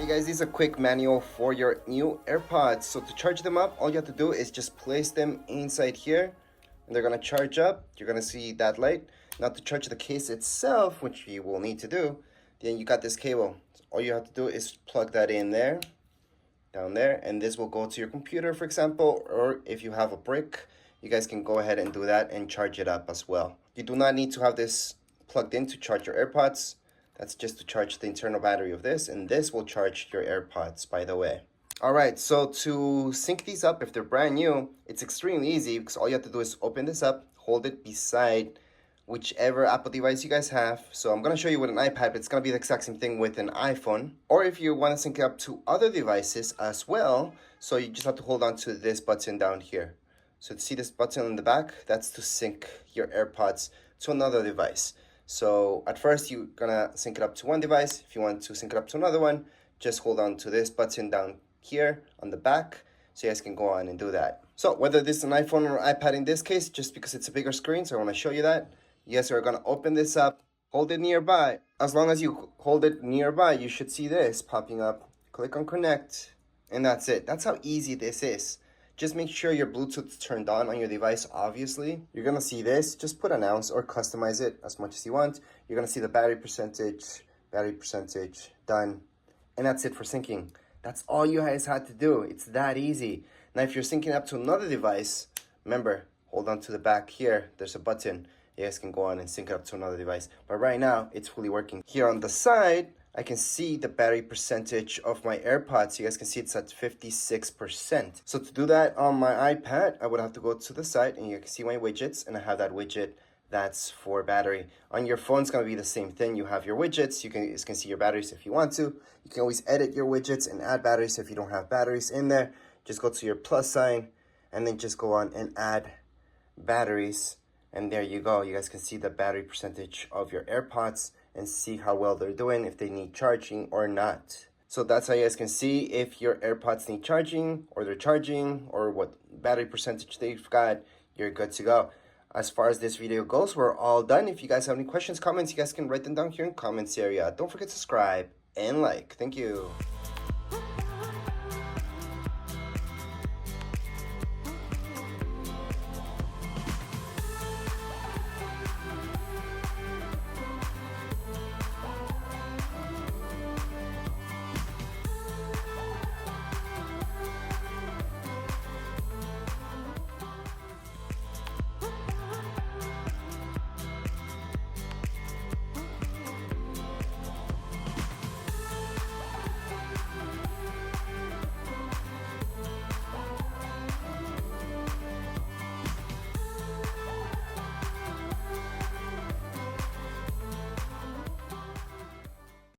guys, this is a quick manual for your new AirPods. So to charge them up, all you have to do is just place them inside here and they're gonna charge up. You're gonna see that light. Now to charge the case itself, which you will need to do, then you got this cable. So all you have to do is plug that in there, down there, and this will go to your computer, for example, or if you have a brick, you guys can go ahead and do that and charge it up as well. You do not need to have this plugged in to charge your AirPods. That's just to charge the internal battery of this, and this will charge your AirPods, by the way. Alright, so to sync these up, if they're brand new, it's extremely easy because all you have to do is open this up, hold it beside whichever Apple device you guys have. So I'm going to show you with an iPad, but it's going to be the exact same thing with an iPhone. Or if you want to sync it up to other devices as well, so you just have to hold on to this button down here. So to see this button in the back, that's to sync your AirPods to another device. So at first you're gonna sync it up to one device. If you want to sync it up to another one, just hold on to this button down here on the back so you guys can go on and do that. So whether this is an iPhone or iPad in this case, just because it's a bigger screen, so I want to show you that. You guys are gonna open this up, hold it nearby. As long as you hold it nearby, you should see this popping up. Click on connect, and that's it. That's how easy this is. Just make sure your Bluetooth's turned on your device, obviously. You're gonna see this, just put an ounce or customize it as much as you want. You're gonna see the battery percentage, done. And that's it for syncing. That's all you guys had to do. It's that easy. Now, if you're syncing up to another device, remember, hold on to the back here. There's a button. You guys can go on and sync it up to another device. But right now, it's fully working. Here on the side, I can see the battery percentage of my AirPods. You guys can see it's at 56%. So to do that on my iPad, I would have to go to the side and you can see my widgets, and I have that widget that's for battery. On your phone, it's gonna be the same thing. You have your widgets. You can see your batteries if you want to. You can always edit your widgets and add batteries if you don't have batteries in there. Just go to your plus sign and then just go on and add batteries. And there you go. You guys can see the battery percentage of your AirPods and see how well they're doing, if they need charging or not. So that's how you guys can see if your AirPods need charging or they're charging or what battery percentage they've got. You're good to go. As far as this video goes, we're all done. If you guys have any questions, comments, you guys can write them down here in comments area. Don't forget to subscribe and like. Thank you.